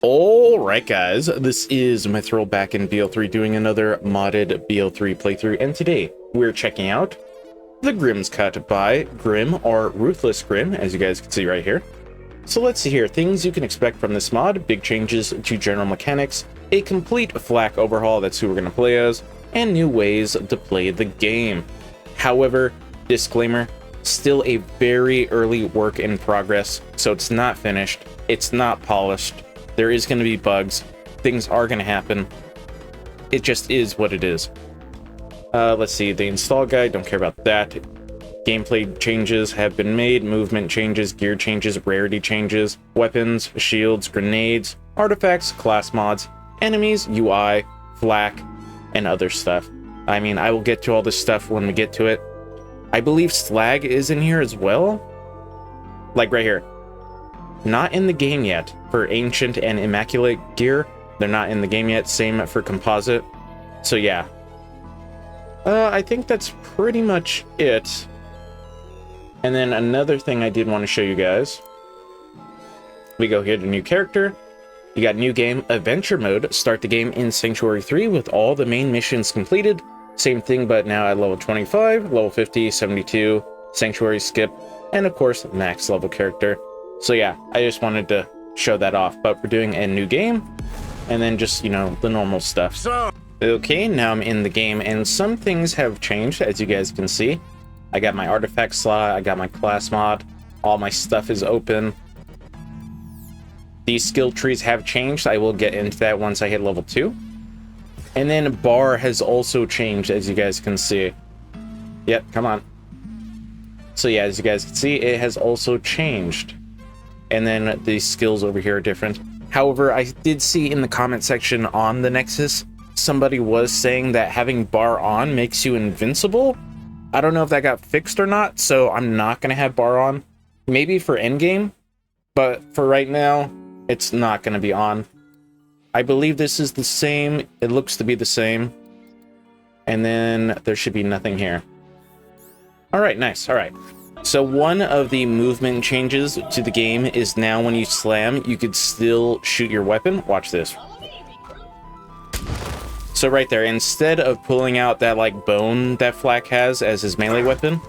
Alright guys, this is Mithril back in BO3 doing another modded BO3 playthrough, and today we're checking out the Grimm's Cut by Grimm, or Ruthless Grimm, as you guys can see right here. So let's see here, things you can expect from this mod: big changes to general mechanics, a complete FL4K overhaul, that's who we're going to play as, and new ways to play the game. However, disclaimer, still a very early work in progress, so it's not finished, it's not polished. There is going to be bugs. Things are going to happen. It just is what it is. Let's see. The install guide. Don't care about that. Gameplay changes have been made. Movement changes, gear changes, rarity changes, weapons, shields, grenades, artifacts, class mods, enemies, UI, FL4K, and other stuff. I mean, I will get to all this stuff when we get to it. I believe slag is in here as well. Like right here. Not in the game yet for ancient and immaculate gear. They're not in the game yet. Same for composite. So yeah. I think that's pretty much it. And then another thing I did want to show you guys. We go here to new character. You got new game adventure mode. Start the game in Sanctuary 3 with all the main missions completed. Same thing, but now at level 25, level 50, 72, Sanctuary skip, and of course max level character. So yeah, I just wanted to show that off, but we're doing a new game, and then just, you know, the normal stuff. Okay, now I'm in the game, and some things have changed, as you guys can see. I got my artifact slot, I got my class mod, all my stuff is open. These skill trees have changed. I will get into that once I hit level 2. And then bar has also changed, as you guys can see. Yep, come on. So yeah, as you guys can see, it has also changed. And then the skills over here are different. However, I did see in the comment section on the Nexus, somebody was saying that having bar on makes you invincible. I don't know if that got fixed or not, so I'm not going to have bar on. Maybe for endgame, but for right now, it's not going to be on. I believe this is the same. It looks to be the same. And then there should be nothing here. All right, nice. All right. So one of the movement changes to the game is now when you slam, you could still shoot your weapon. Watch this. So right there, instead of pulling out that like bone that FL4K has as his melee weapon,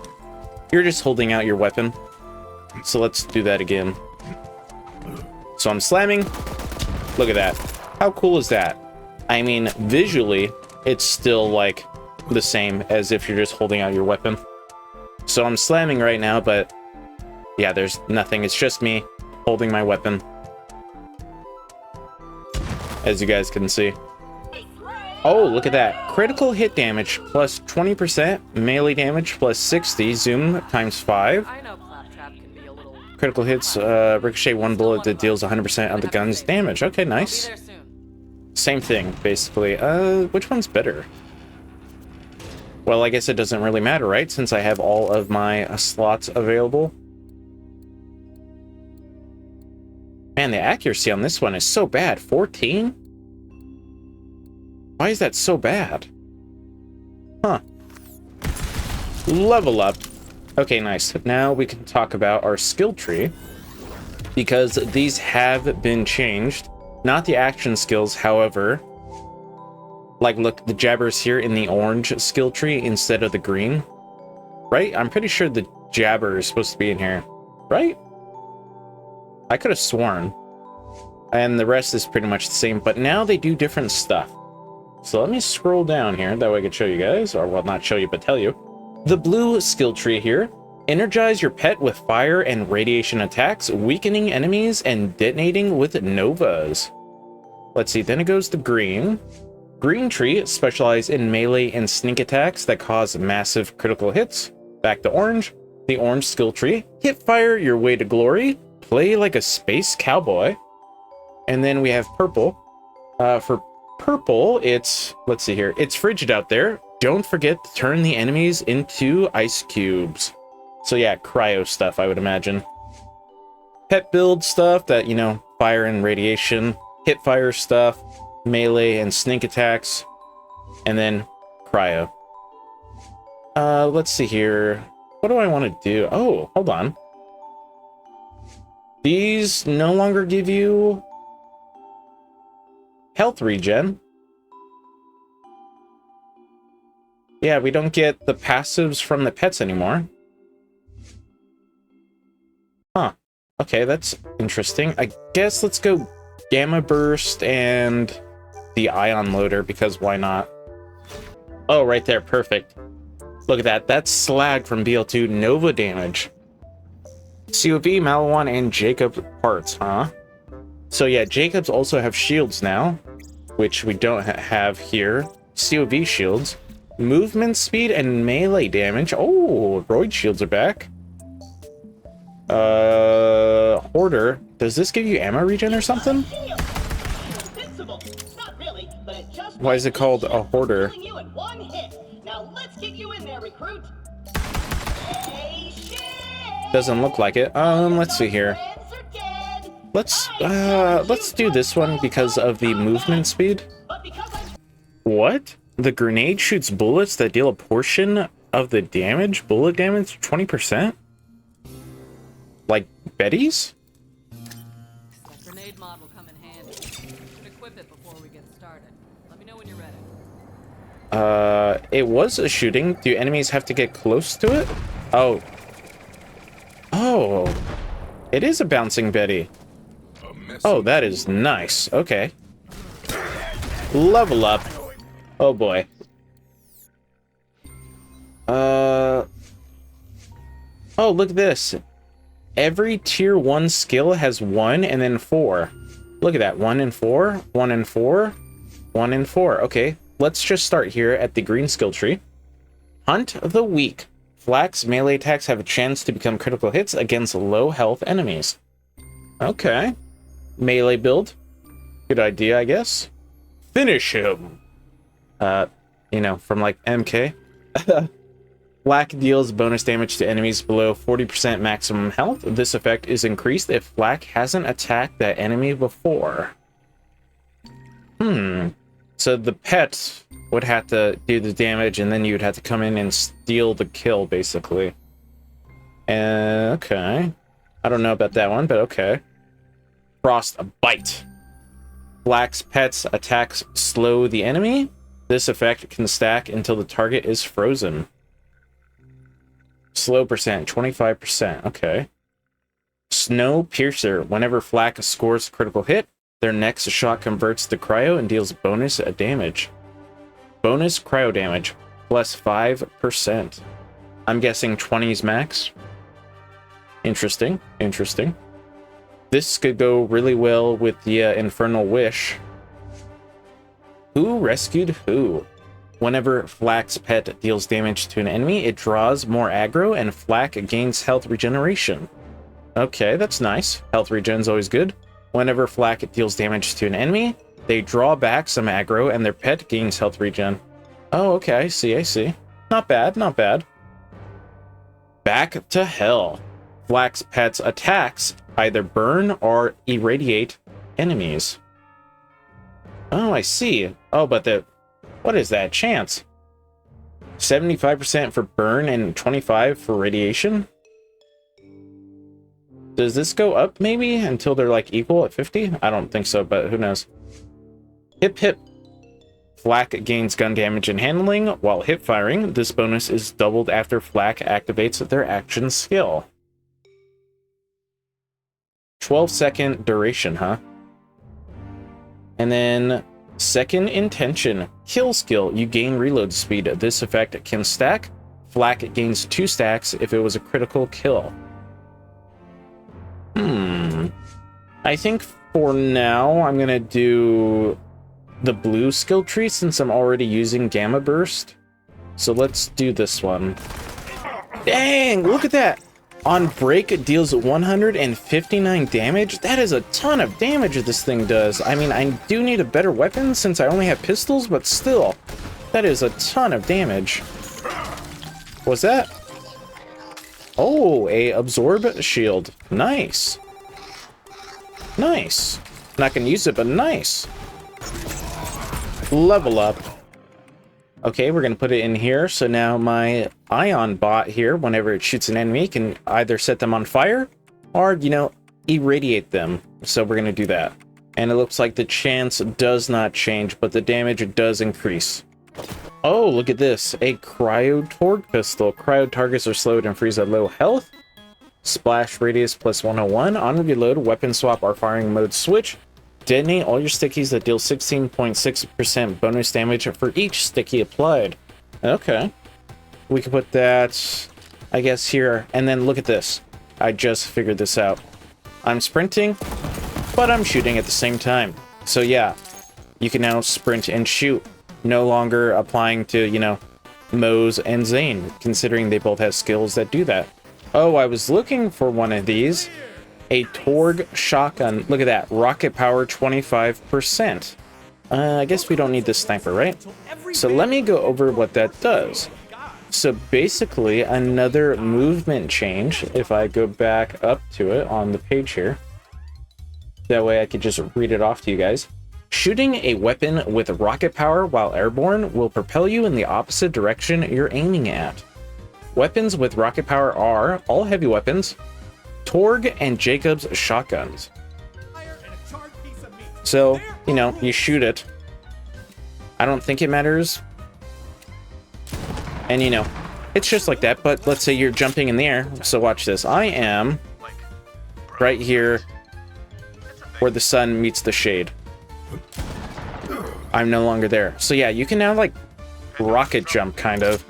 you're just holding out your weapon. So let's do that again. So I'm slamming. Look at that. How cool is that? I mean, visually, it's still like the same as if you're just holding out your weapon. So I'm slamming right now, but yeah, there's nothing. It's just me holding my weapon, as you guys can see. Oh, look at that. Critical hit damage plus 20%, melee damage plus 60, zoom times 5. Critical hits ricochet one bullet that deals 100% of the gun's damage. Okay, nice. Same thing, basically. Which one's better? Well, I guess it doesn't really matter, right? Since I have all of my slots available. Man, the accuracy on this one is so bad. 14? Why is that so bad? Huh. Level up. Okay, nice. Now we can talk about our skill tree, because these have been changed. Not the action skills, however. Like, look, the jabber's here in the orange skill tree instead of the green. Right? I'm pretty sure the jabber is supposed to be in here. Right? I could have sworn. And the rest is pretty much the same, but now they do different stuff. So let me scroll down here, that way I can show you guys, or well, not show you, but tell you. The blue skill tree here. Energize your pet with fire and radiation attacks, weakening enemies and detonating with novas. Let's see, then it goes to green. Green tree, specialize in melee and sneak attacks that cause massive critical hits. Back to orange. The orange skill tree, hit fire your way to glory. Play like a space cowboy. And then we have purple. For purple, it's, let's see here, it's frigid out there. Don't forget to turn the enemies into ice cubes. So yeah, cryo stuff, I would imagine. Pet build stuff that, you know, fire and radiation. Hit fire stuff. Melee and sneak attacks, and then cryo. Let's see here. What do I want to do? Oh, hold on. These no longer give you health regen. Yeah, we don't get the passives from the pets anymore. Huh. Okay, that's interesting. I guess let's go Gamma Burst and the Ion Loader, because why not? Oh, right there. Perfect. Look at that. That's Slag from BL2. Nova damage. COV, Malawan, and Jacob parts, huh? So yeah, Jacobs also have shields now, which we don't have here. COV shields. Movement speed and melee damage. Oh, Roid shields are back. Hoarder. Does this give you ammo regen or something? Why is it called a hoarder? Doesn't look like it. Let's see here. Let's do this one because of the movement speed. What? The grenade shoots bullets that deal a portion of the damage? Bullet damage 20%? Like Betty's? That grenade mod will come in handy. Should equip it before we get started. Let me know when you're ready. It was a shooting. Do enemies have to get close to it? Oh. Oh. It is a bouncing Betty. Oh, that is nice. Okay. Level up. Oh boy. Oh, look at this. Every tier 1 skill has 1 and then 4. Look at that. 1 and 4, 1 and 4, 1 and 4. Okay, let's just start here at the green skill tree. Hunt the Weak. Flak's melee attacks have a chance to become critical hits against low health enemies. Okay. Melee build. Good idea, I guess. Finish him. You know, from like MK. Flak deals bonus damage to enemies below 40% maximum health. This effect is increased if Flak hasn't attacked that enemy before. So the pet would have to do the damage, and then you'd have to come in and steal the kill, basically. Okay. I don't know about that one, but okay. Frost Bite. Flak's pet's attacks slow the enemy. This effect can stack until the target is frozen. Slow percent, 25%. Okay. Snow Piercer. Whenever Flak scores a critical hit, their next shot converts to cryo and deals bonus damage. Bonus cryo damage, plus 5%. I'm guessing 20's max. Interesting, interesting. This could go really well with the Infernal Wish. Who rescued who? Whenever Flak's pet deals damage to an enemy, it draws more aggro, and Flak gains health regeneration. Okay, that's nice. Health regen's always good. Whenever Flak deals damage to an enemy, they draw back some aggro, and their pet gains health regen. Oh, okay, I see, I see. Not bad, not bad. Back to Hell. Flak's pet's attacks either burn or irradiate enemies. Oh, I see. Oh, but the... What is that chance? 75% for burn and 25 for radiation? Does this go up maybe until they're like equal at 50? I don't think so, but who knows. Hip hip. Flak gains gun damage and handling while hip firing. This bonus is doubled after Flak activates their action skill. 12-second duration, huh? And then Second Intention. Kill skill. You gain reload speed. This effect can stack. Flak gains 2 stacks if it was a critical kill. I think for now I'm gonna do the blue skill tree since I'm already using Gamma Burst. So let's do this one. Dang, look at that! On break, it deals 159 damage. That is a ton of damage this thing does. I mean, I do need a better weapon since I only have pistols, but still, that is a ton of damage. What's that? Oh, a absorb shield. Nice. Nice. Not gonna use it, but nice. Level up. Okay, we're gonna put it in here. So now my ion bot here, whenever it shoots an enemy, can either set them on fire or, you know, irradiate them. So we're gonna do that. And it looks like the chance does not change, but the damage does increase. Oh, look at this. A cryo-torg pistol. Cryo targets are slowed and freeze at low health. Splash radius plus 101. On reload, weapon swap or firing mode switch. Detonate all your stickies that deal 16.6% bonus damage for each sticky applied. Okay. We can put that, I guess, here. And then look at this. I just figured this out. I'm sprinting, but I'm shooting at the same time. So yeah, you can now sprint and shoot. No longer applying to, you know, Mose and Zane, considering they both have skills that do that. Oh, I was looking for one of these. A Torg shotgun. Look at that. Rocket power 25%. I guess we don't need this sniper, right? So let me go over what that does. So basically, another movement change, if I go back up to it on the page here. That way I could just read it off to you guys. Shooting a weapon with rocket power while airborne will propel you in the opposite direction you're aiming at. Weapons with rocket power are all heavy weapons, Torg and Jacob's shotguns. So, you know, you shoot it. I don't think it matters. And, you know, it's just like that, but let's say you're jumping in the air. So watch this. I am right here where the sun meets the shade. I'm no longer there. So yeah, you can now like rocket jump kind of.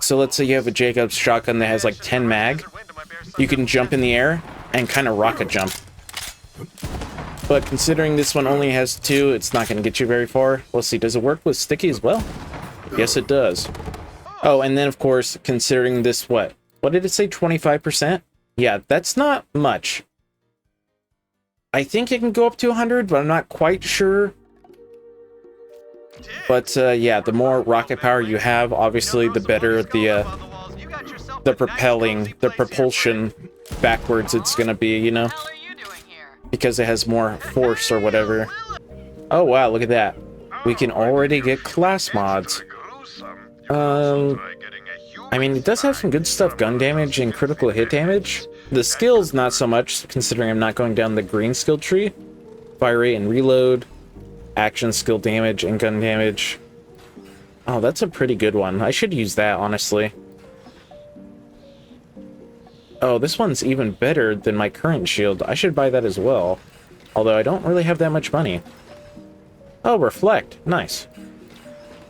So let's say you have a Jacob's shotgun that has like 10 mag. You can jump in the air and kind of rocket jump. But considering this one only has 2, it's not going to get you very far. Let's see, does it work with sticky as well? Yes, it does. Oh, and then of course, considering this, what did it say, 25%? Yeah, that's not much. I think it can go up to 100, but I'm not quite sure. But yeah, the more rocket power you have, obviously, the better the propulsion backwards it's gonna be, you know, because it has more force or whatever. Oh wow, look at that. We can already get class mods. I mean, it does have some good stuff, gun damage and critical hit damage. The skills, not so much, considering I'm not going down the green skill tree. Fire rate and reload, action skill damage and gun damage. Oh, that's a pretty good one. I should use that, honestly. Oh, this one's even better than my current shield. I should buy that as well. Although I don't really have that much money. Oh, reflect. Nice.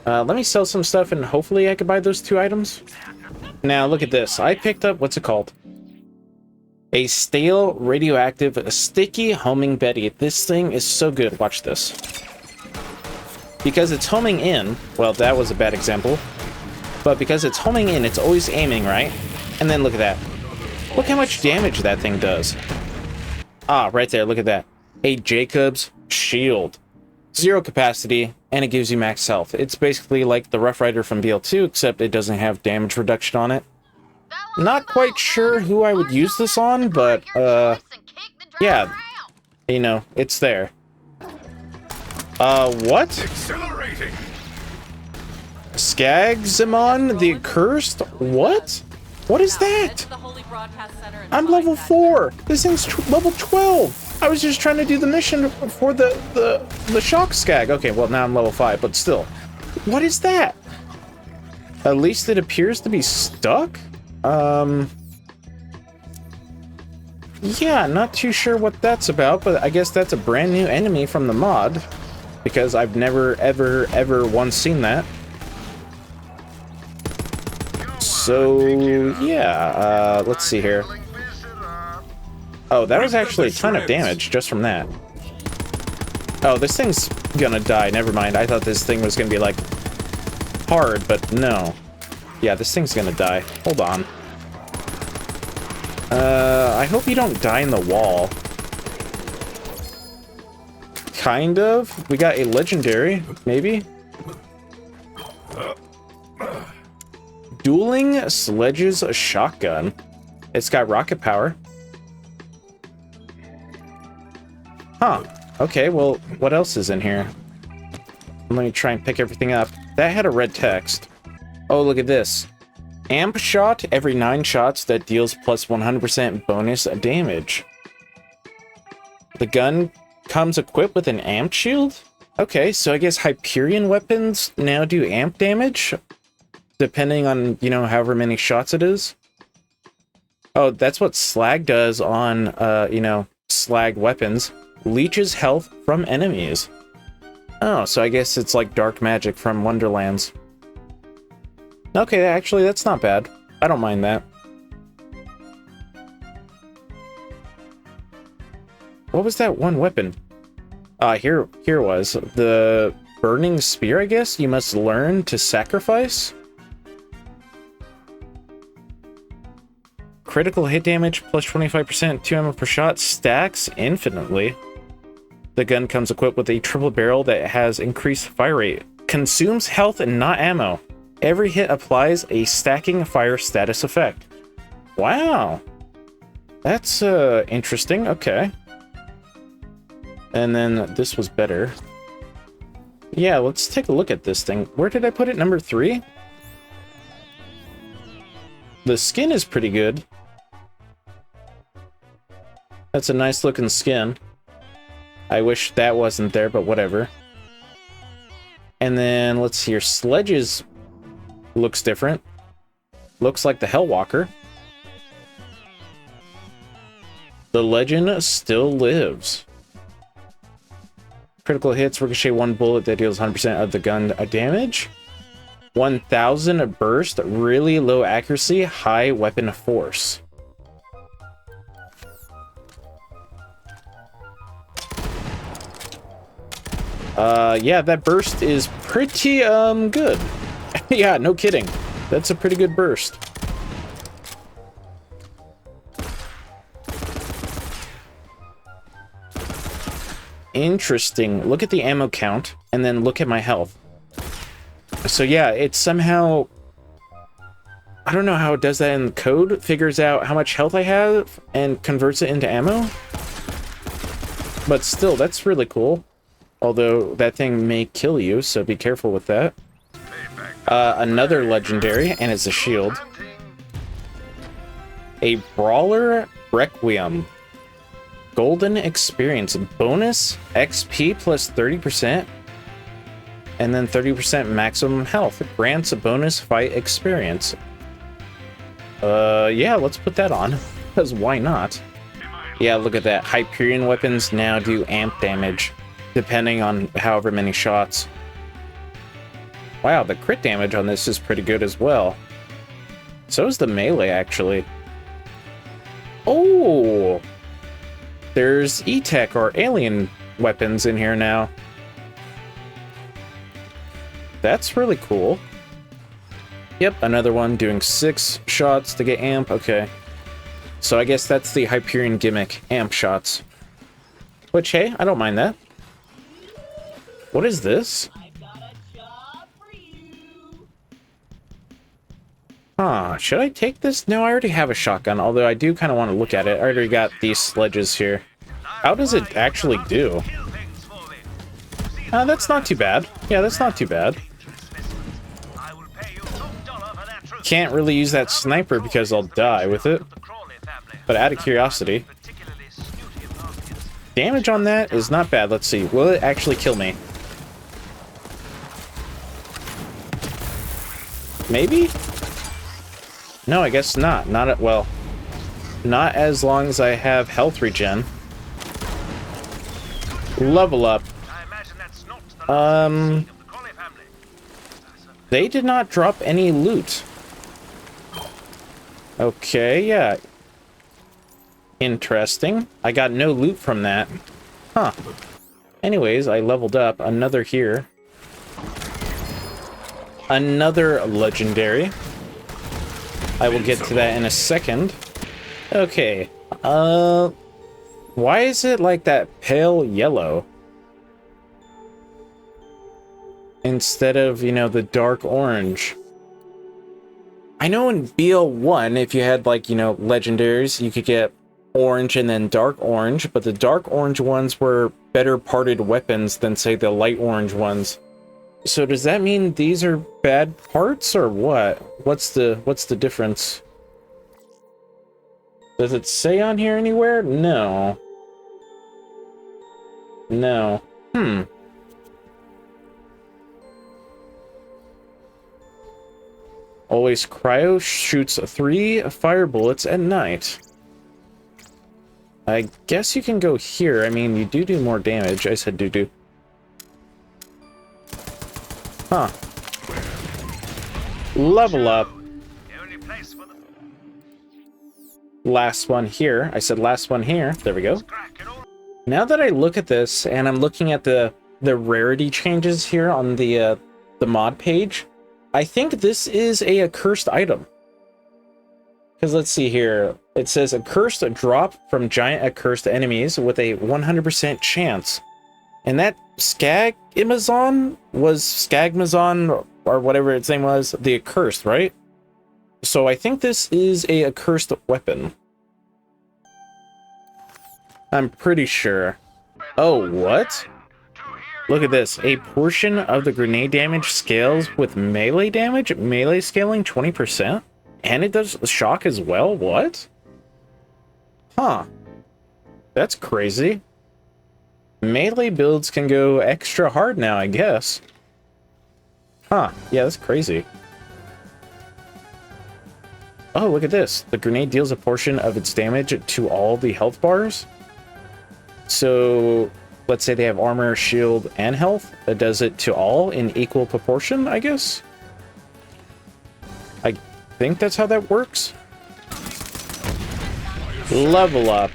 Let me sell some stuff and hopefully I could buy those 2 items. Now, look at this. I picked up, what's it called? A stale radioactive sticky homing Betty. This thing is so good. Watch this. Because it's homing in, well, that was a bad example. But because it's homing in, it's always aiming, right? And then look at that. Look how much damage that thing does. Ah, right there, look at that. A Jacob's shield. 0 capacity, and it gives you max health. It's basically like the Rough Rider from BL2, except it doesn't have damage reduction on it. Not quite sure who I would use this on, but, yeah. You know, it's there. What? Accelerating. Skagzimon the Accursed? What? What is that? I'm level 4. This thing's level 12. I was just trying to do the mission for the shock skag. Okay, well now I'm level 5, but still. What is that? At least it appears to be stuck? Yeah, not too sure what that's about, but I guess that's a brand new enemy from the mod. Because I've never, ever once seen that. So, yeah, let's see here. Oh, that was actually a ton of damage just from that. Oh, this thing's gonna die. Never mind. I thought this thing was gonna be, like, hard, but no. Yeah, this thing's gonna die. Hold on. I hope you don't die in the wall. Kind of. We got a legendary, maybe. Dueling Sledges shotgun. It's got rocket power. Huh. Okay, well, what else is in here? Let me try and pick everything up. That had a red text. Oh, look at this. Amp shot every 9 shots that deals plus 100% bonus damage. The gun comes equipped with an amp shield? Okay, so I guess Hyperion weapons now do amp damage, depending on, you know, however many shots it is. Oh, that's what slag does on, you know, slag weapons. Leeches health from enemies. Oh, so I guess it's like dark magic from Wonderlands. Okay, actually, that's not bad. I don't mind that. What was that one weapon? Here was the burning spear, I guess? You must learn to sacrifice? Critical hit damage plus 25%, 2 ammo per shot, stacks infinitely. The gun comes equipped with a triple barrel that has increased fire rate. Consumes health and not ammo. Every hit applies a stacking fire status effect. Wow. That's interesting. Okay. And then this was better. Yeah, let's take a look at this thing. Where did I put it? Number 3? The skin is pretty good. That's a nice looking skin. I wish that wasn't there, but whatever. And then, let's see here. Sledges looks different. Looks like the Hellwalker. The legend still lives. Critical hits, ricochet 1 bullet that deals 100% of the gun damage. 1000 burst, really low accuracy, high weapon force. Yeah, that burst is pretty, good. Yeah, no kidding. That's a pretty good burst. Interesting. Look at the ammo count, and then look at my health. So yeah, it somehow... I don't know how it does that in the code. Figures out how much health I have, and converts it into ammo. But still, that's really cool. Although, that thing may kill you, so be careful with that. Another legendary, and it's a shield. A Brawler Requiem. Golden Experience. Bonus XP plus 30%. And then 30% maximum health. Grants a bonus fight experience. Yeah, let's put that on. Because why not? Yeah, look at that. Hyperion weapons now do amp damage. Depending on however many shots. Wow, the crit damage on this is pretty good as well. So is the melee, actually. Oh! There's E-Tech, or alien weapons, in here now. That's really cool. Yep, another one doing 6 shots to get amp. Okay. So I guess that's the Hyperion gimmick, amp shots. Which, hey, I don't mind that. What is this? Huh, should I take this? No, I already have a shotgun, although I do kind of want to look at it. I already got these sledges here. How does it actually do? That's not too bad. Yeah, that's not too bad. Can't really use that sniper because I'll die with it. But out of curiosity. Damage on that is not bad. Let's see. Will it actually kill me? Maybe? No, I guess not. Well, not as long as I have health regen. Level up. They did not drop any loot. Okay, yeah. Interesting. I got no loot from that. Huh. Anyways, I leveled up. Another here. Another legendary. I will get to that in a second. Okay. Why is it like that pale yellow? Instead of, you know, the dark orange. I know in BL1, if you had, like, you know, legendaries, you could get orange and then dark orange, but the dark orange ones were better parted weapons than, say, the light orange ones. So does that mean these are bad parts, or what? What's the difference? Does it say on here anywhere? No. No. Always cryo shoots 3 fire bullets at night. I guess you can go here. I mean, you do more damage. I said do. Huh. Level up. Last one here. I said last one here. There we go. Now that I look at this, and I'm looking at the rarity changes here on the mod page, I think this is a accursed item. Because let's see here. It says accursed drop from giant accursed enemies with a 100% chance. And that Skagmazon was Skagmazon, or whatever its name was, the accursed, right? So I think this is a accursed weapon. I'm pretty sure. Oh, what? Look at this. A portion of the grenade damage scales with melee damage. Melee scaling 20%. And it does shock as well? What? Huh. That's crazy. Melee builds can go extra hard now, I guess. Huh. Yeah, that's crazy. Oh, look at this. The grenade deals a portion of its damage to all the health bars. So, let's say they have armor, shield, and health. It does it to all in equal proportion, I guess? I think that's how that works. Level up.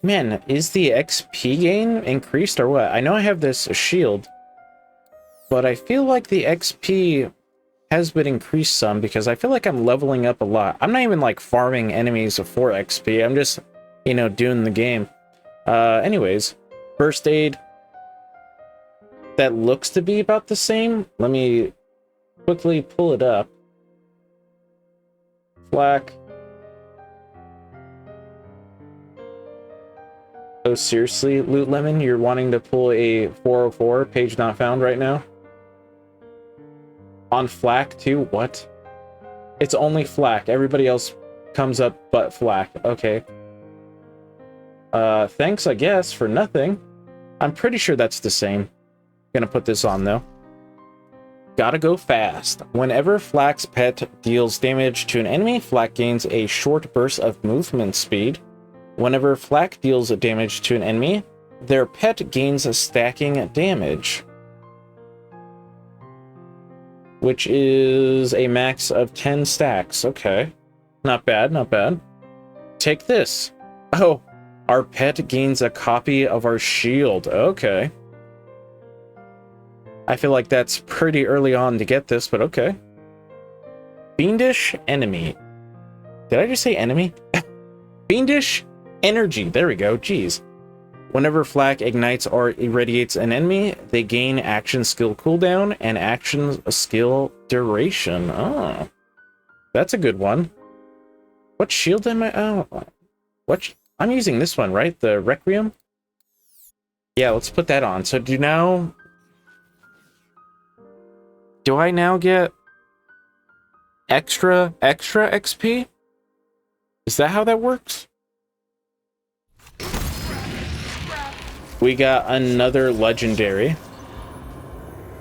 Man, is the XP gain increased or what? I know I have this shield, but I feel like the XP has been increased some because I feel like I'm leveling up a lot. I'm not even like farming enemies for XP. I'm just, you know, doing the game. Anyways, first aid. That looks to be about the same. Let me quickly pull it up. Flak. Oh, seriously, Loot Lemon? You're wanting to pull a 404, page not found right now? On Flak, too? What? It's only Flak. Everybody else comes up but Flak. Okay. Thanks, I guess, for nothing. I'm pretty sure that's the same. Gonna put this on, though. Gotta go fast. Whenever Flak's pet deals damage to an enemy, Flak gains a short burst of movement speed. Whenever Flak deals damage to an enemy, their pet gains a stacking damage. Which is a max of 10 stacks. Okay. Not bad, not bad. Take this. Oh, our pet gains a copy of our shield. Okay. I feel like that's pretty early on to get this, but okay. Fiendish enemy. Did I just say enemy? Fiendish energy. There we go. Jeez. Whenever Flak ignites or irradiates an enemy, they gain action skill cooldown and action skill duration. Oh, that's a good one. What shield am I? Oh, what? I'm using this one, right? The Requiem? Yeah, let's put that on. So do I now get extra XP? Is that how that works? We got another legendary.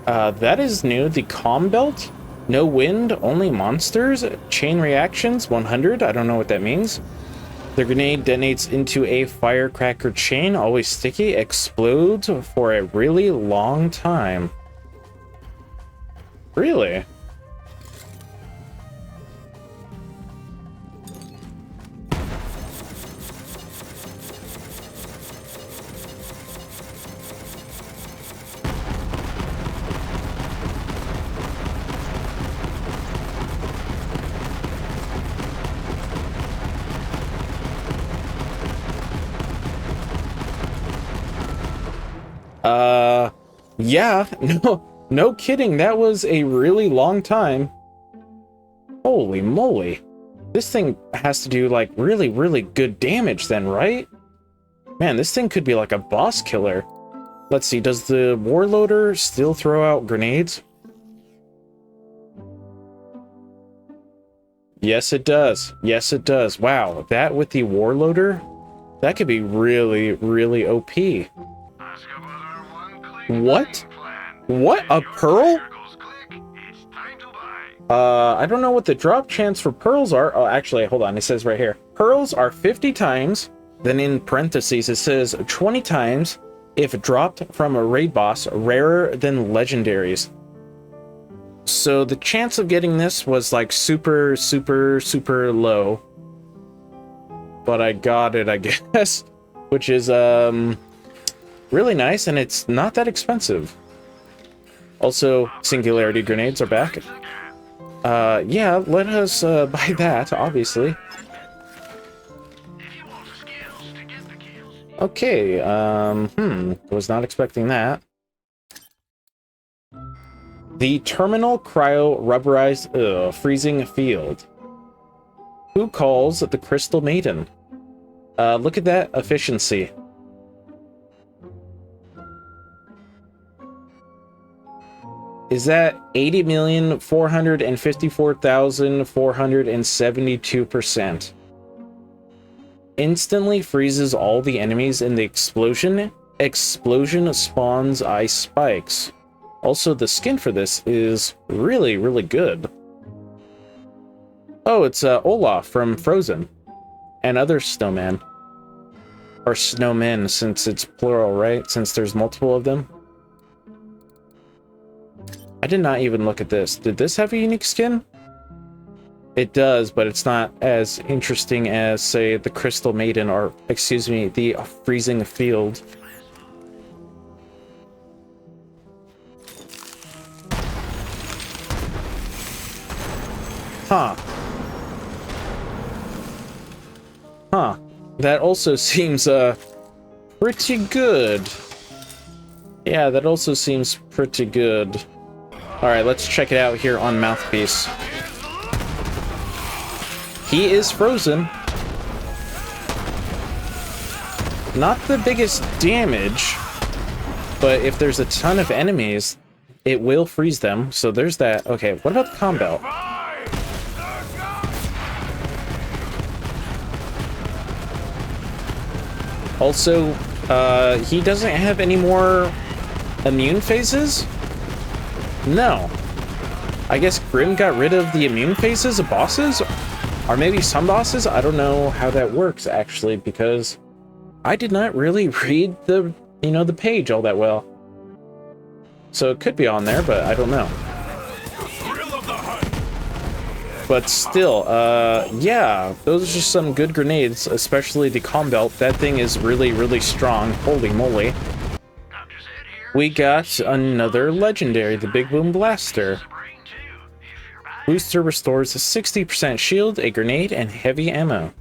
That is new. The Calm Belt. No wind, only monsters. Chain reactions, 100. I don't know what that means. The grenade detonates into a firecracker chain, always sticky, explodes for a really long time. Really? Yeah, no kidding, that was a really long time. Holy moly. This thing has to do, like, really, really good damage then, right? Man, this thing could be like a boss killer. Let's see, does the Warloader still throw out grenades? Yes, it does. Yes, it does. Wow, that with the Warloader, that could be really, really OP. What? What? A pearl? I don't know what the drop chance for pearls are. Oh, actually, hold on. It says right here. Pearls are 50 times. Then in parentheses, it says 20 times if dropped from a raid boss, rarer than legendaries. So the chance of getting this was like super, super, super low. But I got it, I guess. Which is, really nice, and it's not that expensive. Also, singularity grenades are back. Yeah, let us buy that, obviously. Okay, was not expecting that. The terminal cryo rubberized freezing field. Who calls the Crystal Maiden? Look at that efficiency. Is that 80,454,472%? Instantly freezes all the enemies in the explosion. Explosion spawns ice spikes. Also, the skin for this is really, really good. Oh, it's Olaf from Frozen. And other snowmen. Or snowmen, since it's plural, right? Since there's multiple of them. I did not even look at this. Did this have a unique skin? It does, but it's not as interesting as, say, the Crystal Maiden, or, excuse me, the Freezing Field. Huh. Huh. That also seems, pretty good. Yeah, that also seems pretty good. Alright, let's check it out here on Mouthpiece. He is frozen. Not the biggest damage, but if there's a ton of enemies, it will freeze them. So there's that. Okay, what about the combo? Also, he doesn't have any more immune phases? No. I guess Grimm got rid of the immune phases of bosses? Or maybe some bosses? I don't know how that works, actually, because I did not really read the, the page all that well. So it could be on there, but I don't know. But still, yeah, those are just some good grenades, especially the comm belt. That thing is really, really strong. Holy moly. We got another legendary, the Big Boom Blaster. Booster restores a 60% shield, a grenade, and heavy ammo.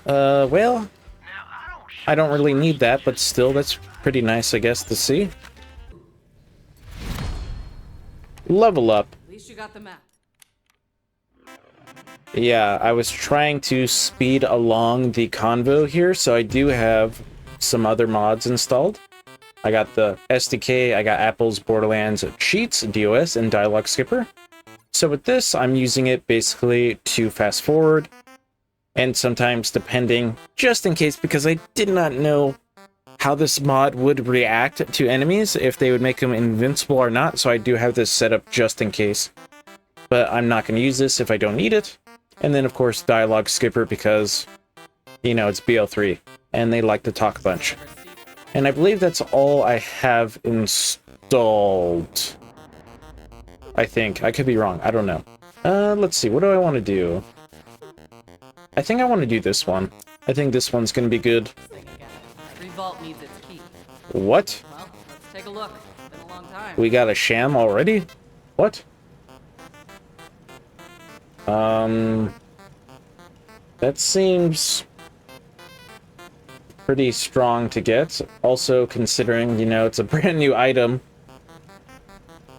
Well, I don't really need that, but still, that's pretty nice, I guess, to see. Level up. At least you got the map. Yeah, I was trying to speed along the convo here, so I do have some other mods installed. I got the SDK, I got Apple's Borderlands cheats, DOS, and dialogue skipper. So with this, I'm using it basically to fast forward, and sometimes depending, just in case, because I did not know how this mod would react to enemies, if they would make them invincible or not, so I do have this set up just in case. But I'm not going to use this if I don't need it. And then, of course, dialogue skipper, because, it's BL3, and they like to talk a bunch. And I believe that's all I have installed. I think. I could be wrong. I don't know. Let's see. What do I want to do? I think I want to do this one. I think this one's going to be good. Every vault needs its key. What? Well, let's take a look. It's been a long time. We got a sham already? What? That seems pretty strong to get. Also, considering, it's a brand new item.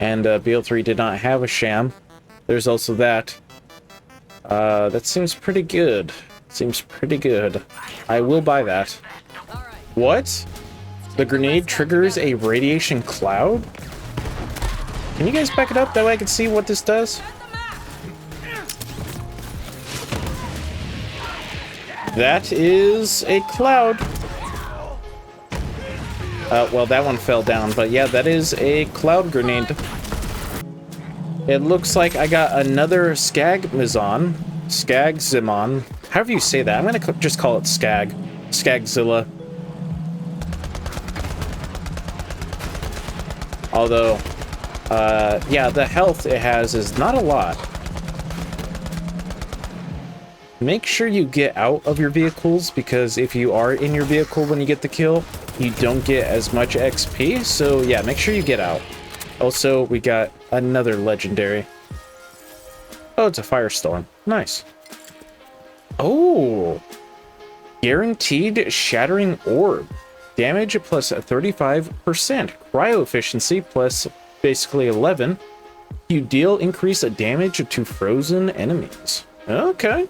And BL3 did not have a sham. There's also that. That seems pretty good. Seems pretty good. I will buy that. What? The grenade triggers a radiation cloud? Can you guys back it up? That way I can see what this does? That is a cloud. Well, that one fell down, but yeah, that is a cloud grenade. It looks like I got another Skagmazon. Skagzimon. However you say that. I'm gonna just call it Skag. Skagzilla. Although, yeah, the health it has is not a lot. Make sure you get out of your vehicles, because if you are in your vehicle when you get the kill, you don't get as much XP. So yeah, make sure you get out. Also, we got another legendary. Oh, it's a firestorm. Nice. Oh, guaranteed shattering orb. Damage plus 35%. Cryo efficiency plus basically 11. You deal increased damage to frozen enemies. Okay.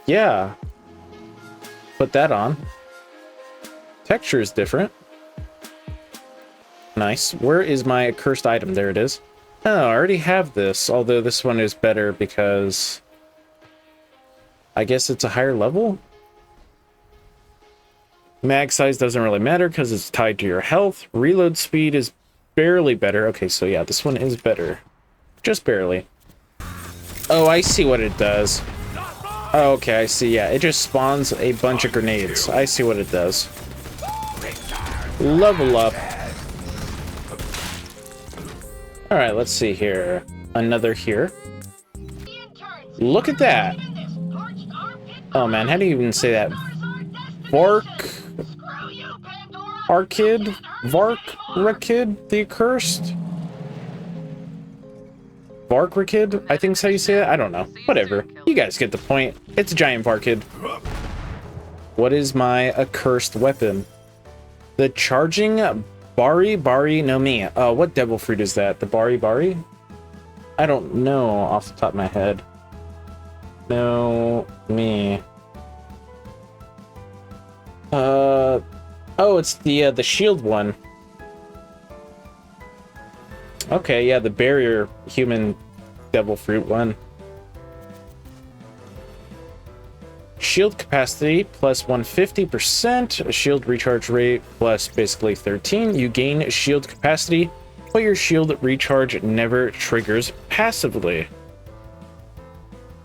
Yeah. Put that on. Texture is different. Nice. Where is my cursed item? There it is. Oh, I already have this, although this one is better because I guess it's a higher level. Mag size doesn't really matter because it's tied to your health. Reload speed is barely better. Okay, so yeah, this one is better. Just barely. Oh, I see what it does. Oh, okay, I see. Yeah, it just spawns a bunch of grenades. I see what it does. Level up. Alright, let's see here. Another here. Look at that. Oh man, how do you even say that? Vark... Arkid? Vark Rakid the Accursed? Vark Rakid? I think is how you say it? I don't know. Whatever. You guys get the point. It's a giant Varkid. What is my accursed weapon? The charging Bari no Mi. What devil fruit is that? The Bari? I don't know off the top of my head. No me. Oh, it's the shield one. Okay, yeah, the barrier human devil fruit one. Shield capacity plus 150%, shield recharge rate plus basically 13. You gain shield capacity, but your shield recharge never triggers passively.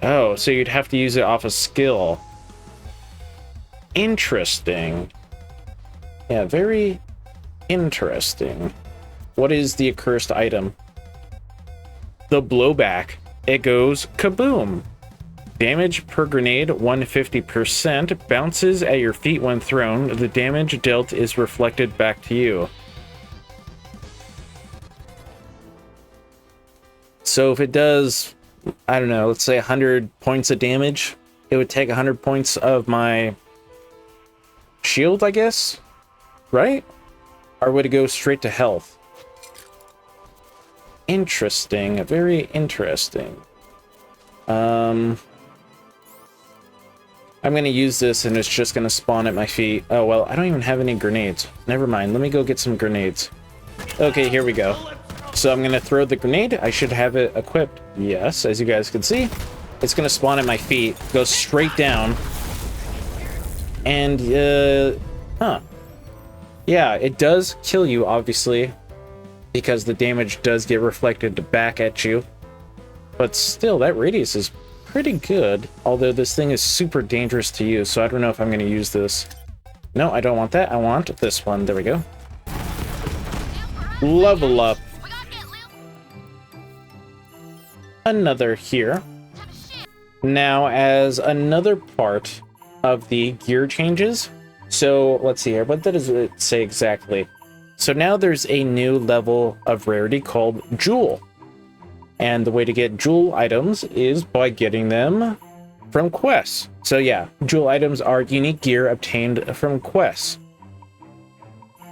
Oh, so you'd have to use it off a skill. Interesting. Yeah, very interesting. What is the accursed item? The blowback. It goes kaboom. Damage per grenade 150%. Bounces at your feet when thrown. The damage dealt is reflected back to you. So if it does, I don't know, let's say 100 points of damage, it would take 100 points of my shield, I guess? Right? Or would it go straight to health? Interesting. Very interesting. I'm going to use this and it's just going to spawn at my feet. Oh, well, I don't even have any grenades. Never mind. Let me go get some grenades. Okay, here we go. So I'm going to throw the grenade. I should have it equipped. Yes, as you guys can see. It's going to spawn at my feet. Go straight down. And, yeah, it does kill you, obviously. Because the damage does get reflected back at you. But still, that radius is pretty good. Although this thing is super dangerous to use, so I don't know if I'm going to use this. No, I don't want that. I want this one. There we go. Level up. Another here. Now, as another part of the gear changes, so let's see here. What does it say exactly? So now there's a new level of rarity called Jewel. And the way to get Jewel items is by getting them from quests. So yeah, Jewel items are unique gear obtained from quests.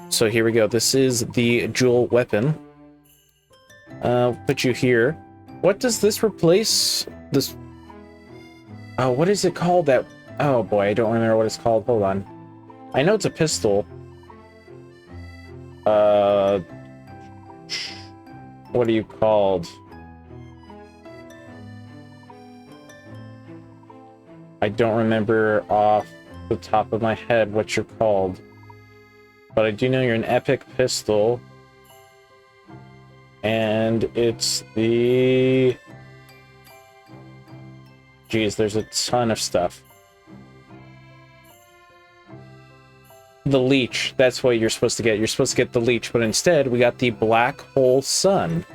So here we go. This is the Jewel weapon. Put you here. What does this replace? This... Oh, what is it called? That... Oh boy, I don't remember what it's called. Hold on. I know it's a pistol. What are you called? I don't remember off the top of my head what you're called. But I do know you're an epic pistol. And it's the... Geez, there's a ton of stuff. The leech, that's what you're supposed to get. You're supposed to get the leech, but instead we got the black hole sun.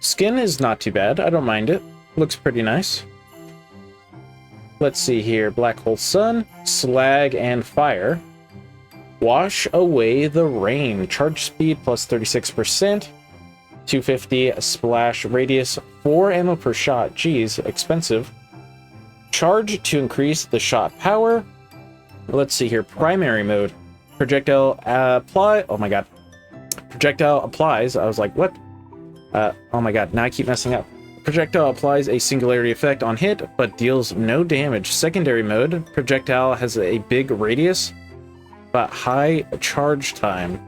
Skin is not too bad. I don't mind it. Looks pretty nice. Let's see here. Black hole sun, slag, and fire. Wash away the rain. Charge speed plus 36%. 250 splash radius. 4 ammo per shot. Jeez, expensive. Charge to increase the shot power. Let's see here. Primary mode. Projectile apply. Oh my god. Projectile applies. I was like, what? Oh my god, now I keep messing up. Projectile applies a singularity effect on hit, but deals no damage. Secondary mode. Projectile has a big radius, but high charge time.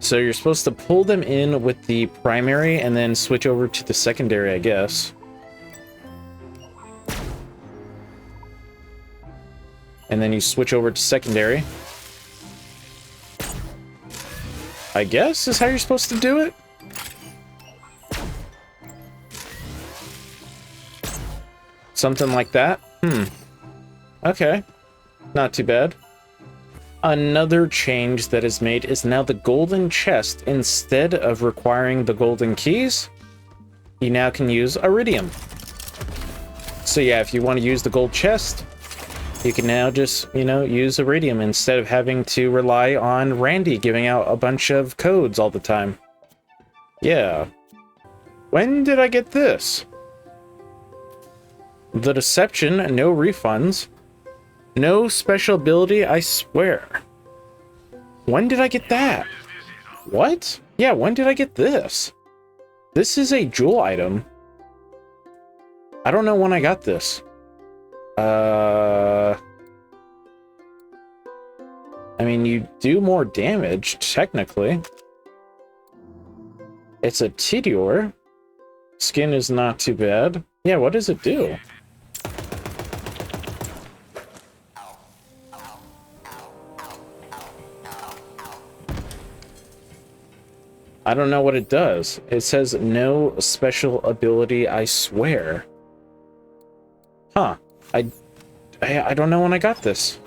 So you're supposed to pull them in with the primary and then switch over to the secondary, I guess. And then you switch over to secondary. I guess is how you're supposed to do it. Something like that. Okay. Not too bad. Another change that is made is now the golden chest. Instead of requiring the golden keys, you now can use iridium. So yeah, if you want to use the gold chest, you can now just, you know, use iridium instead of having to rely on Randy giving out a bunch of codes all the time. Yeah. When did I get this? The deception, no refunds. No special ability, I swear. When did I get that? What? Yeah, when did I get this? This is a jewel item. I don't know when I got this. I mean, you do more damage, technically. It's a Tidior. Skin is not too bad. Yeah, what does it do? I don't know what it does. It says no special ability, I swear. Huh. I don't know when I got this.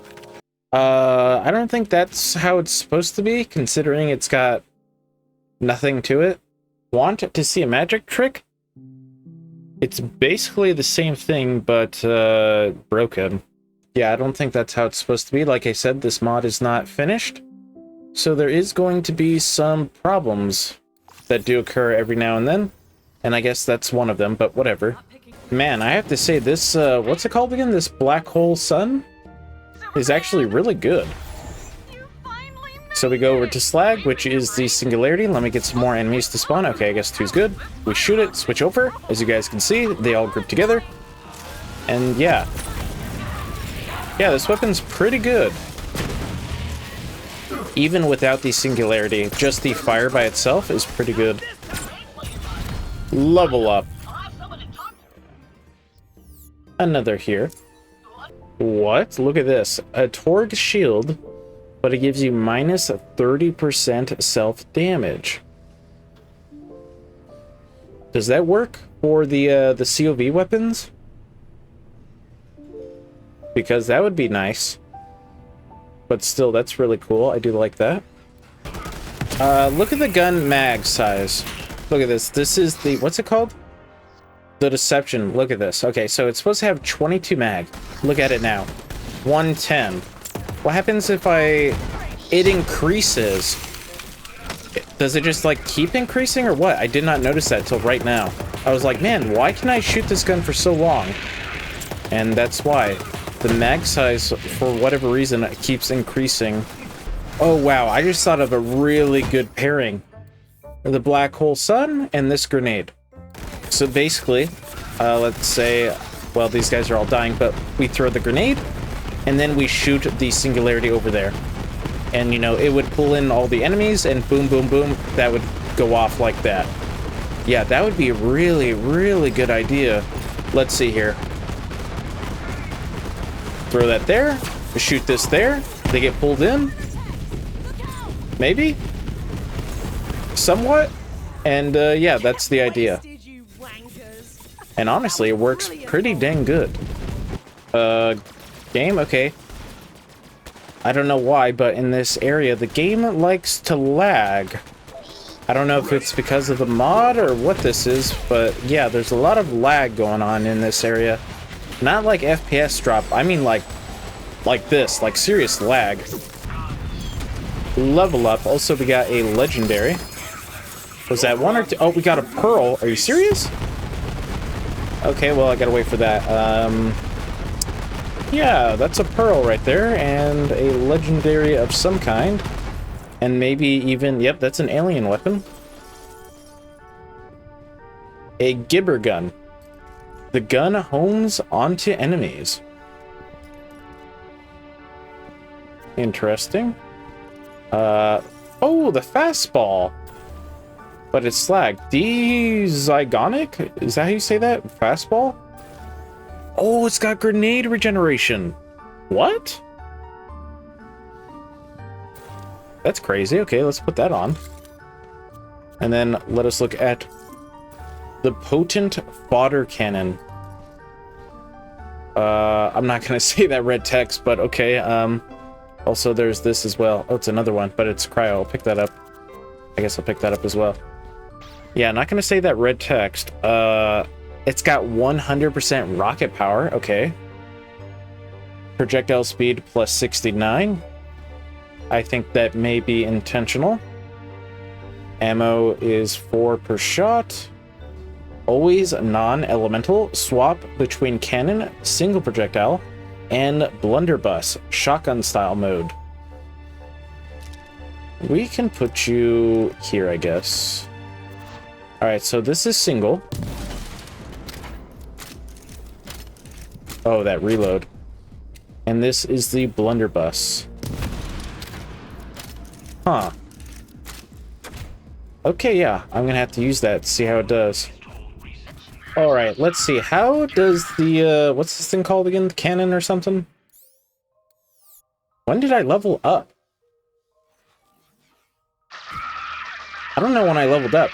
I don't think that's how it's supposed to be, considering it's got nothing to it. Want to see a magic trick? It's basically the same thing, but broken. Yeah, I don't think that's how it's supposed to be. Like I said, this mod is not finished. So there is going to be some problems that do occur every now and then. And I guess that's one of them, but whatever. Man, I have to say this, what's it called again? This black hole sun is actually really good. So we go over to slag, which is the singularity. Let me get some more enemies to spawn. Okay, I guess two's good. We shoot it, switch over. As you guys can see, they all group together. And yeah. Yeah, this weapon's pretty good. Even without the singularity, just the fire by itself is pretty good. Level up. Another here. What? Look at this. A Torg shield, but it gives you minus 30% self-damage. Does that work for the COV weapons? Because that would be nice. But still, that's really cool. I do like that. Look at the gun mag size. Look at this. This is the... What's it called? The deception. Look at this. Okay, so it's supposed to have 22 mag. Look at it now. 110. What happens if it increases? Does it just, like, keep increasing or what? I did not notice that till right now. I was like, man, why can I shoot this gun for so long? And that's why. The mag size, for whatever reason, it keeps increasing. Oh, wow. I just thought of a really good pairing. The black hole sun and this grenade. So basically, let's say, well, these guys are all dying, but we throw the grenade, and then we shoot the singularity over there. And, you know, it would pull in all the enemies, and boom, boom, boom, that would go off like that. Yeah, that would be a really, really good idea. Let's see here. Throw that there. Shoot this there. They get pulled in. Maybe? Somewhat? And yeah, that's the idea. And honestly, it works pretty dang good. Game? Okay. I don't know why, but in this area, the game likes to lag. I don't know if it's because of the mod or what this is, but yeah, there's a lot of lag going on in this area. Not like FPS drop, I mean like this, like serious lag. Level up. Also, we got a legendary. Was that one or two? Oh, we got a pearl. Are you serious? Okay, well, I gotta wait for that. Yeah, that's a pearl right there, and a legendary of some kind. And maybe even, yep, that's an alien weapon. A gibber gun. The gun homes onto enemies. Interesting. Oh, the fastball. But it's slag. Dezygonic? Is that how you say that? Fastball? Oh, it's got grenade regeneration. What? That's crazy. Okay, let's put that on. And then let us look at the potent fodder cannon. I'm not gonna say that red text, but okay. Also, there's this as well. Oh, it's another one, but it's cryo. I'll pick that up. I guess I'll pick that up as well. Yeah, not gonna say that red text. It's got 100% rocket power. Okay. Projectile speed plus 69. I think that may be intentional. Ammo is 4 per shot. Always non-elemental. Swap between cannon, single projectile, and blunderbuss, shotgun style mode. We can put you here, I guess. Alright, so this is single. Oh, that reload. And this is the blunderbuss. Huh. Okay, yeah, I'm gonna have to use that to see how it does. Alright, let's see. How does the, what's this thing called again? The cannon or something? When did I level up? I don't know when I leveled up.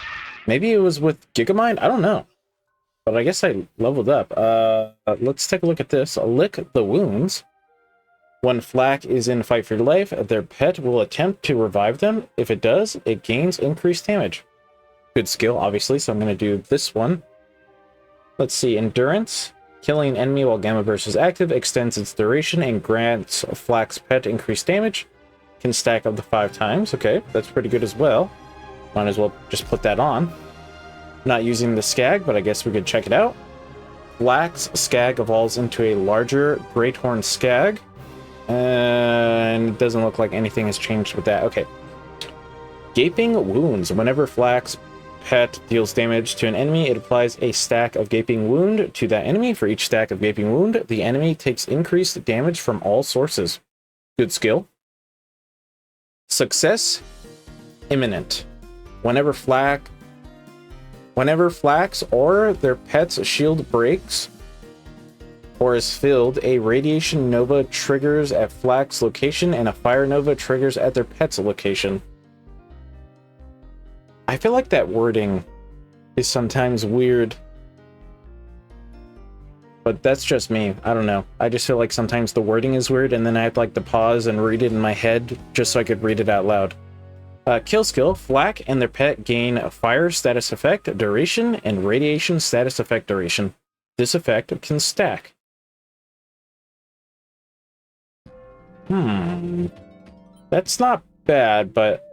Maybe it was with Gigamind? I don't know. But I guess I leveled up. Let's take a look at this. Lick the wounds. When Flak is in fight for life, their pet will attempt to revive them. If it does, it gains increased damage. Good skill, obviously, so I'm going to do this one. Let's see, Endurance. Killing an enemy while Gamma Burst is active extends its duration and grants Flak's pet increased damage. Can stack up to 5 times. Okay, that's pretty good as well. Might as well just put that on. Not using the Skag, but I guess we could check it out. Flak's Skag evolves into a larger Great Horn Skag. And it doesn't look like anything has changed with that. Okay. Gaping Wounds. Whenever Flak's pet deals damage to an enemy, it applies a stack of Gaping Wound to that enemy. For each stack of Gaping Wound, the enemy takes increased damage from all sources. Good skill. Success Imminent. Whenever Flak's or their pet's shield breaks or is filled, a radiation nova triggers at Flak's location and a fire nova triggers at their pet's location. I feel like that wording is sometimes weird. But that's just me. I don't know. I just feel like sometimes the wording is weird and then I have to pause and read it in my head just so I could read it out loud. Kill skill. Flak and their pet gain fire status effect duration and radiation status effect duration. This effect can stack. That's not bad, but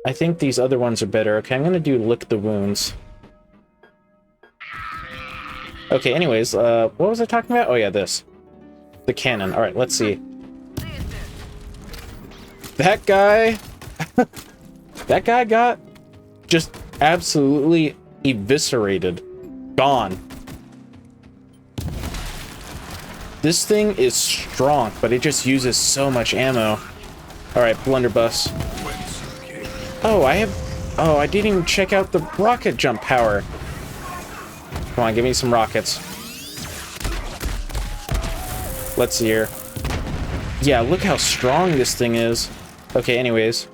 I think these other ones are better. Okay, I'm gonna do Lick the Wounds. Okay, anyways, what was I talking about? Oh yeah, this. The cannon. Alright, let's see. That guy... that guy got just absolutely eviscerated. Gone. This thing is strong, but it just uses so much ammo. Alright, blunderbuss. Oh, I Oh, I didn't even check out the rocket jump power. Come on, give me some rockets. Let's see here. Yeah, look how strong this thing is. Okay, anyways.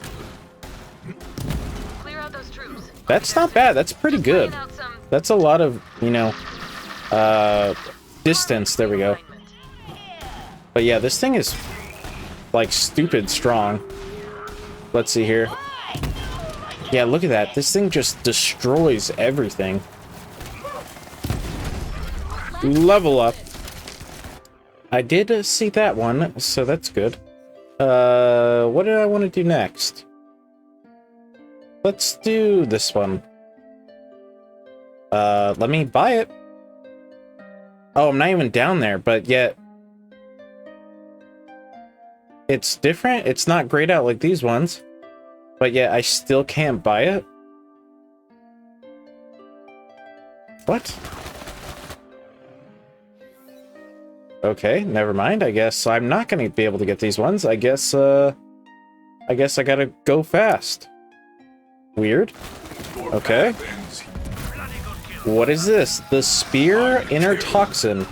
Clear out those troops. That's not bad. That's pretty good. That's a lot of, you know, distance. There we go. But yeah, this thing is, like, stupid strong. Let's see here. Yeah, look at that. This thing just destroys everything. Level up. I did see that one, so that's good. What did I want to do next? Let's do this one. Let me buy it. Oh, I'm not even down there, but yet it's different. It's not grayed out like these ones, but yet I still can't buy it. What? Okay, never mind. I guess I'm not going to be able to get these ones. I guess I gotta go fast. Weird. Okay. What is this? The Spear Inner Toxin.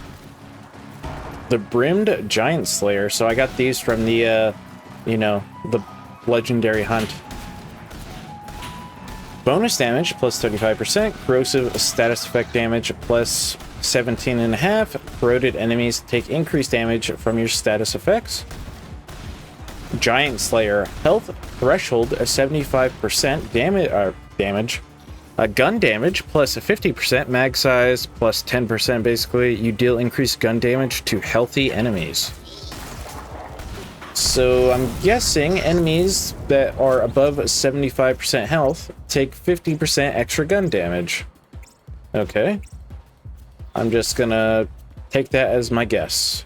The Brimmed Giant Slayer. So I got these from the, you know, the legendary hunt. Bonus damage plus 35%. Corrosive status effect damage plus 17.5. Corroded enemies take increased damage from your status effects. Giant Slayer. Health threshold 75% damage. Gun damage plus 50%. Mag size plus 10% basically. You deal increased gun damage to healthy enemies. So I'm guessing enemies that are above 75% health take 50% extra gun damage. Okay. I'm just gonna take that as my guess.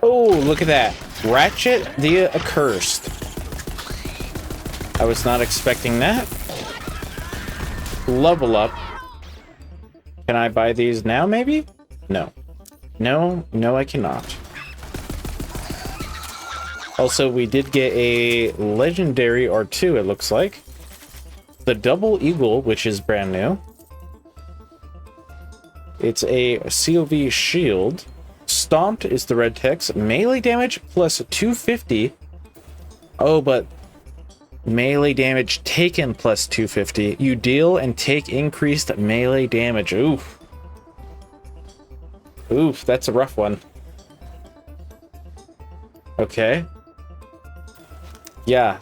Oh, look at that. Ratchet the Accursed. I was not expecting that. Level up. Can I buy these now, maybe? No. No, I cannot. Also, we did get a legendary or two, it looks like. The Double Eagle, which is brand new. It's a COV shield. Stomped is the red text. Melee damage plus 250. Oh, but melee damage taken plus 250. You deal and take increased melee damage. Oof. Oof, that's a rough one. Okay. Yeah,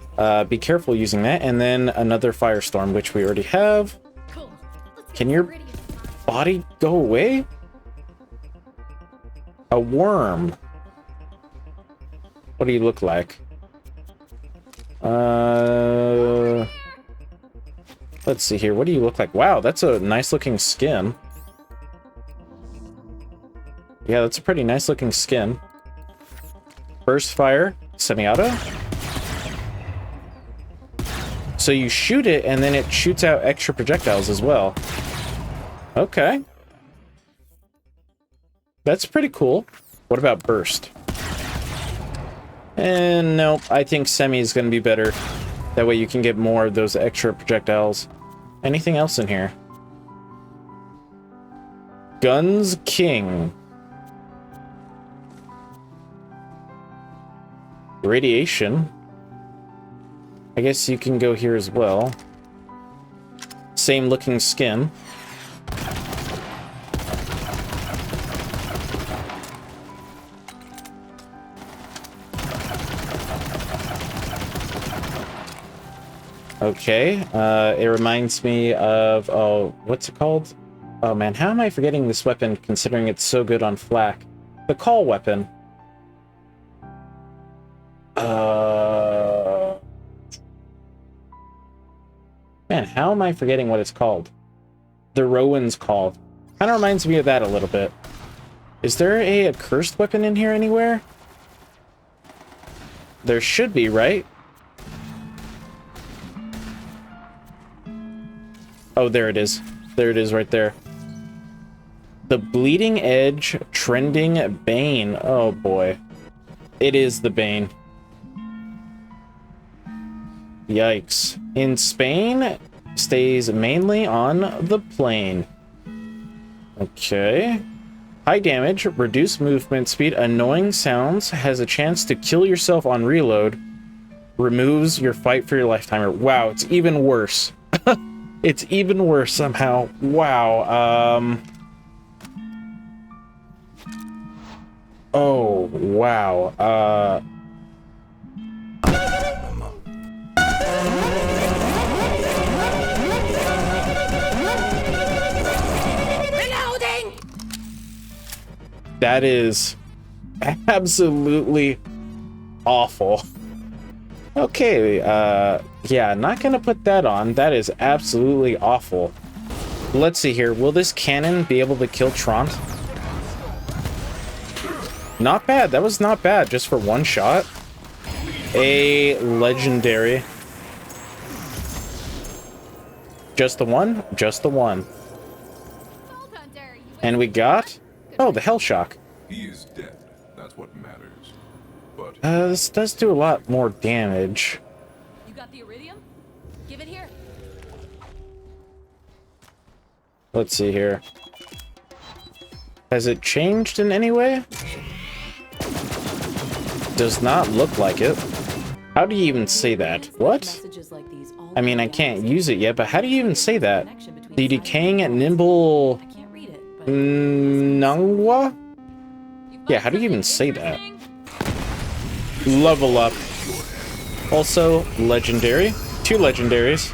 be careful using that. And then another Firestorm, which we already have. Can your body go away? A worm. What do you look like? Let's see here. What do you look like? Wow, that's a nice looking skin. Yeah, that's a pretty nice looking skin. Burst fire, semi-auto. So you shoot it and then it shoots out extra projectiles as well. Okay. That's pretty cool. What about burst? And nope, I think semi is going to be better. That way you can get more of those extra projectiles. Anything else in here? Guns King. Radiation. I guess you can go here as well. Same looking skin. Okay, it reminds me of, oh, what's it called? Oh man, how am I forgetting this weapon considering it's so good on flak? The call weapon. Man, how am I forgetting what it's called? The Rowan's Call. Kind of reminds me of that a little bit. Is there a accursed weapon in here anywhere? There should be, right? Oh, there it is. There it is right there. The Bleeding Edge Trending Bane. Oh boy. It is the Bane. Yikes. In Spain, stays mainly on the plane. Okay. High damage, reduced movement speed, annoying sounds, has a chance to kill yourself on reload, removes your fight for your lifetimer. Wow, it's even worse. It's even worse somehow. Wow. Oh, wow. That is absolutely awful. Okay, yeah, not gonna put that on. That is absolutely awful. Let's see here. Will this cannon be able to kill Trant? Not bad. That was not bad, just for one shot. A legendary. Just the one? Just the one. And we got... Oh, the Hell Shock. He is dead. That's what matters. But This does do a lot more damage. You got the iridium? Give it here. Let's see here. Has it changed in any way? Does not look like it. How do you even say that? What? I mean, I can't use it yet, but how do you even say that? The decaying nimble... Nangwa? Yeah, how do you even say that? Level up. Also, legendary. 2 legendaries.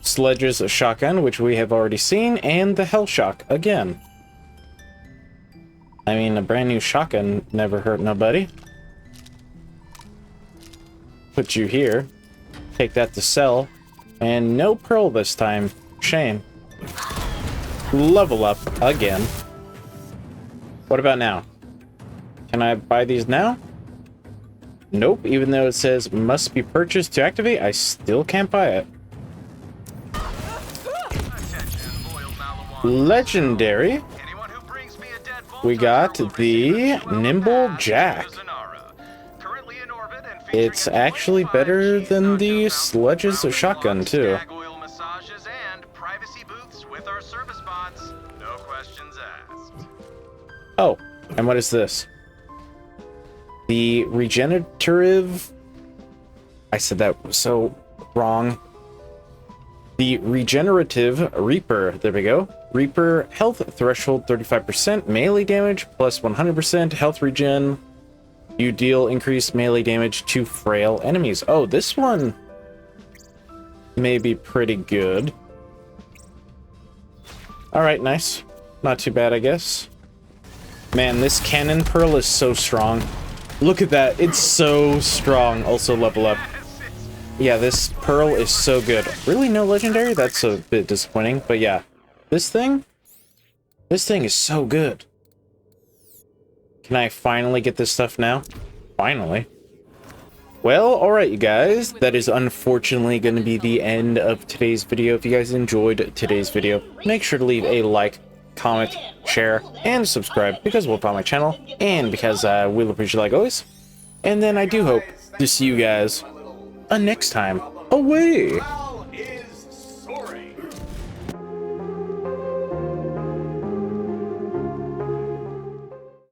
Sledge's shotgun, which we have already seen, and the Hell Shock again. I mean, a brand new shotgun never hurt nobody. Put you here. Take that to sell. And no pearl this time. Shame. Level up again. What about now? Can I buy these now? Nope, even though it says must be purchased to activate, I still can't buy it. Legendary. We got the Nimble Jack. It's actually better than the Sledge's shotgun, too. Oh, and what is this? The regenerative... I said that was so wrong. The regenerative Reaper. There we go. Reaper health threshold 35%, melee damage plus 100% health regen. You deal increased melee damage to frail enemies. Oh, this one may be pretty good. Alright, nice. Not too bad, I guess. Man, this cannon pearl is so strong. Look at that. It's so strong. Also level up. Yeah, this pearl is so good. Really no legendary? That's a bit disappointing. But yeah, this thing is so good. Can I finally get this stuff now? Finally. Well, alright, you guys. That is unfortunately going to be the end of today's video. If you guys enjoyed today's video, make sure to leave a like, comment, share, and subscribe because we'll follow my channel and because we'll appreciate it like always. And then I do hope to see you guys next time away.